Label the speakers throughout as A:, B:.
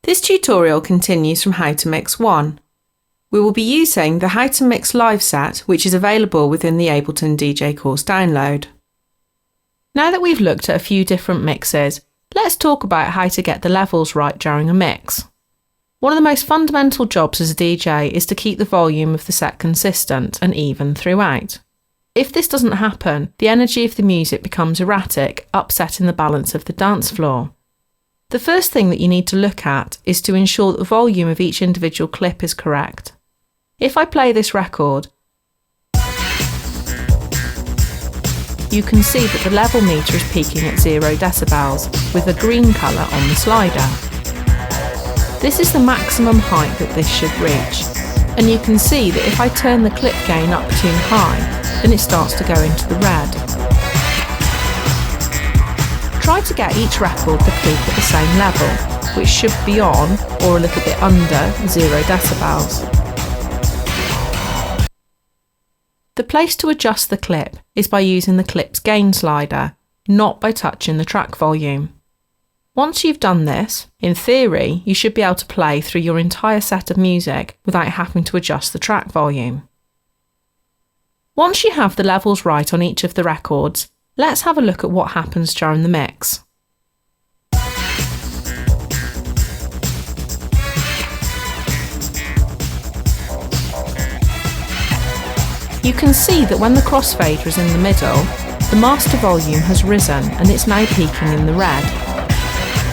A: This tutorial continues from How to Mix 1. We will be using the How to Mix live set, which is available within the Ableton DJ Course download. Now that we've looked at a few different mixes, let's talk about how to get the levels right during a mix. One of the most fundamental jobs as a DJ is to keep the volume of the set consistent and even throughout. If this doesn't happen, the energy of the music becomes erratic, upsetting the balance of the dance floor. The first thing that you need to look at is to ensure that the volume of each individual clip is correct. If I play this record, you can see that the level meter is peaking at 0 decibels with a green colour on the slider. This is the maximum height that this should reach, and you can see that if I turn the clip gain up too high, then it starts to go into the red. Try to get each record to peak at the same level, which should be on or a little bit under 0 decibels. The place to adjust the clip is by using the clip's gain slider, not by touching the track volume. Once you've done this, in theory, you should be able to play through your entire set of music without having to adjust the track volume. Once you have the levels right on each of the records, let's have a look at what happens during the mix. You can see that when the crossfader is in the middle, the master volume has risen and it's now peaking in the red.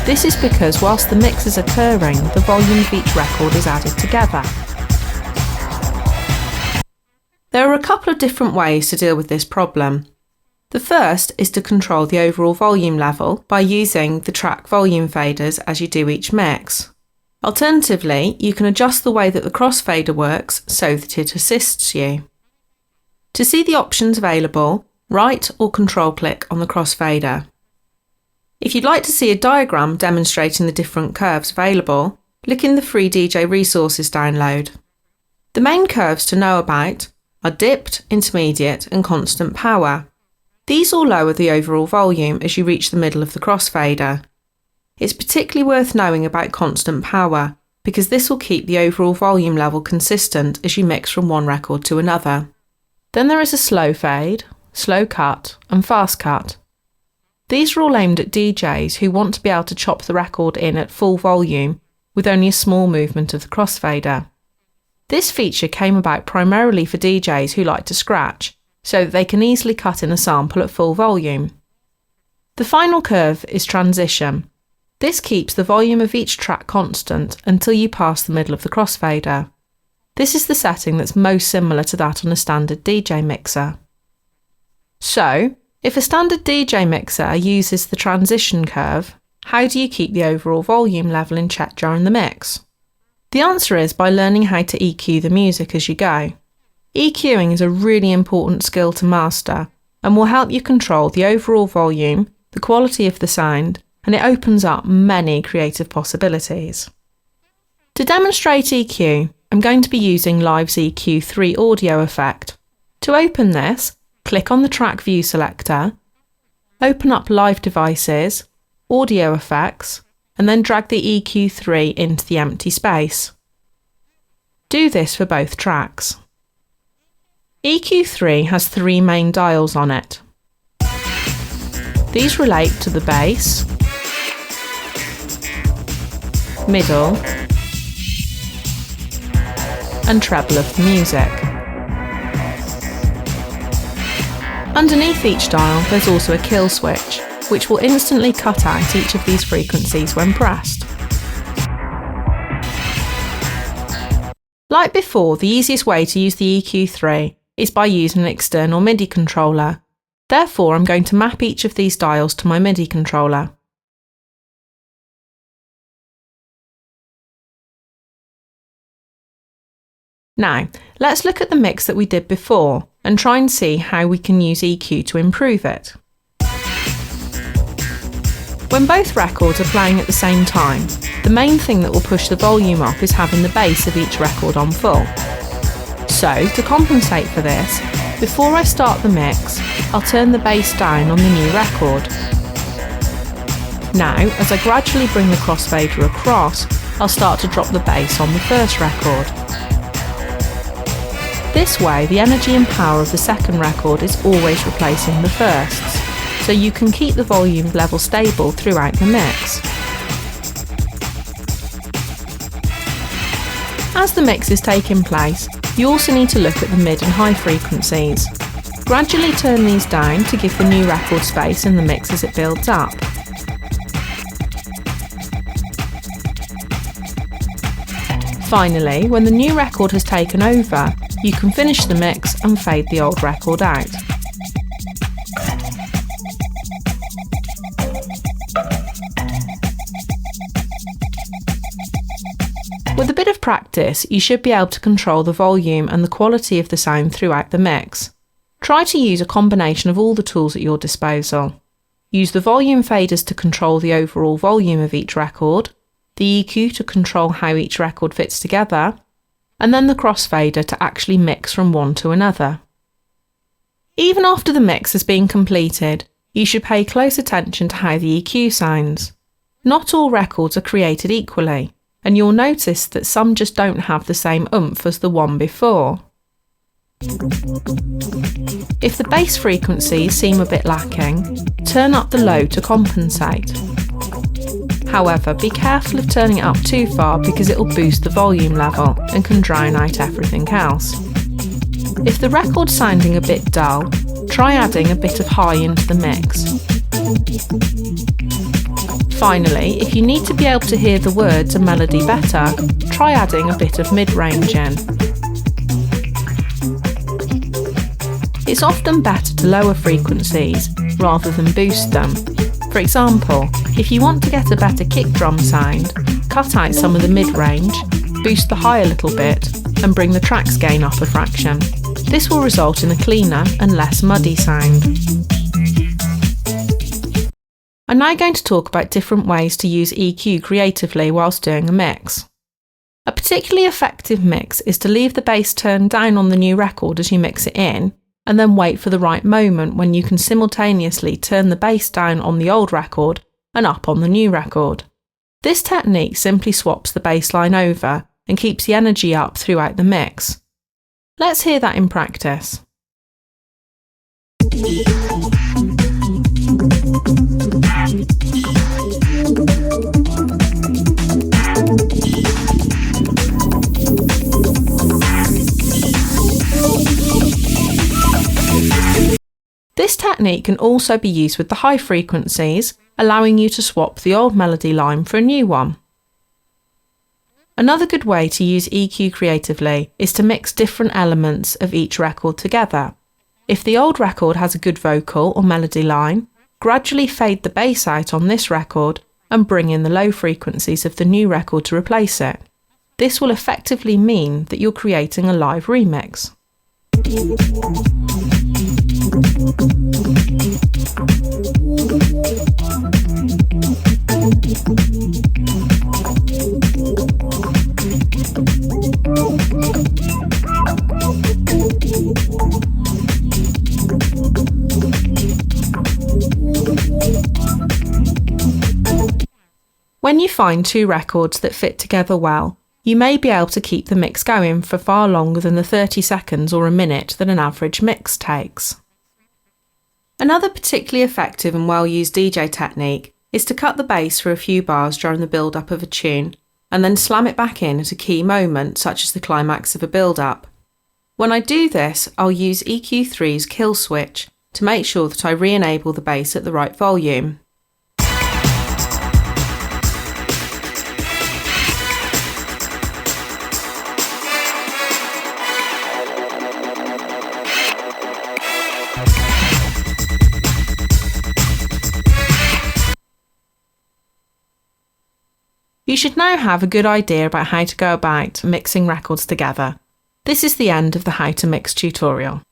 A: This is because whilst the mix is occurring, the volume of each record is added together. There are a couple of different ways to deal with this problem. The first is to control the overall volume level by using the track volume faders as you do each mix. Alternatively, you can adjust the way that the crossfader works so that it assists you. To see the options available, right or control click on the crossfader. If you'd like to see a diagram demonstrating the different curves available, look in the free DJ resources download. The main curves to know about are dipped, intermediate and constant power. These all lower the overall volume as you reach the middle of the crossfader. It's particularly worth knowing about constant power because this will keep the overall volume level consistent as you mix from one record to another. Then there is a slow fade, slow cut and fast cut. These are all aimed at DJs who want to be able to chop the record in at full volume with only a small movement of the crossfader. This feature came about primarily for DJs who like to scratch, so that they can easily cut in a sample at full volume. The final curve is transition. This keeps the volume of each track constant until you pass the middle of the crossfader. This is the setting that's most similar to that on a standard DJ mixer. So, if a standard DJ mixer uses the transition curve, how do you keep the overall volume level in check during the mix? The answer is by learning how to EQ the music as you go. EQing is a really important skill to master and will help you control the overall volume, the quality of the sound, and it opens up many creative possibilities. To demonstrate EQ, I'm going to be using Live's EQ3 audio effect. To open this, click on the track view selector, open up Live Devices, Audio Effects, and then drag the EQ3 into the empty space. Do this for both tracks. EQ3 has 3 main dials on it. These relate to the bass, middle, and treble of the music. Underneath each dial, there's also a kill switch, which will instantly cut out each of these frequencies when pressed. Like before, the easiest way to use the EQ3 is by using an external MIDI controller. Therefore, I'm going to map each of these dials to my MIDI controller. Now, let's look at the mix that we did before and try and see how we can use EQ to improve it. When both records are playing at the same time, the main thing that will push the volume up is having the bass of each record on full. So, to compensate for this, before I start the mix, I'll turn the bass down on the new record. Now, as I gradually bring the crossfader across, I'll start to drop the bass on the first record. This way, the energy and power of the second record is always replacing the first's, so you can keep the volume level stable throughout the mix. As the mix is taking place, you also need to look at the mid and high frequencies. Gradually turn these down to give the new record space in the mix as it builds up. Finally, when the new record has taken over, you can finish the mix and fade the old record out. With a bit of practice, you should be able to control the volume and the quality of the sound throughout the mix. Try to use a combination of all the tools at your disposal. Use the volume faders to control the overall volume of each record, the EQ to control how each record fits together, and then the crossfader to actually mix from one to another. Even after the mix has been completed, you should pay close attention to how the EQ sounds. Not all records are created equally, and you'll notice that some just don't have the same oomph as the one before. If the bass frequencies seem a bit lacking, turn up the low to compensate. However, be careful of turning it up too far because it will boost the volume level and can drown out everything else. If the record's sounding a bit dull, try adding a bit of high into the mix. Finally, if you need to be able to hear the words and melody better, try adding a bit of mid-range in. It's often better to lower frequencies rather than boost them. For example, if you want to get a better kick drum sound, cut out some of the mid-range, boost the high a little bit, and bring the tracks gain up a fraction. This will result in a cleaner and less muddy sound. I'm now going to talk about different ways to use EQ creatively whilst doing a mix. A particularly effective mix is to leave the bass turned down on the new record as you mix it in, and then wait for the right moment when you can simultaneously turn the bass down on the old record and up on the new record. This technique simply swaps the bass line over and keeps the energy up throughout the mix. Let's hear that in practice. This technique can also be used with the high frequencies, allowing you to swap the old melody line for a new one. Another good way to use EQ creatively is to mix different elements of each record together. If the old record has a good vocal or melody line, gradually fade the bass out on this record and bring in the low frequencies of the new record to replace it. This will effectively mean that you're creating a live remix. When you find two records that fit together well, you may be able to keep the mix going for far longer than the 30 seconds or a minute that an average mix takes. Another particularly effective and well-used DJ technique is to cut the bass for a few bars during the build-up of a tune, and then slam it back in at a key moment, such as the climax of a build-up. When I do this, I'll use EQ3's kill switch to make sure that I re-enable the bass at the right volume. You should now have a good idea about how to go about mixing records together. This is the end of the How to Mix tutorial.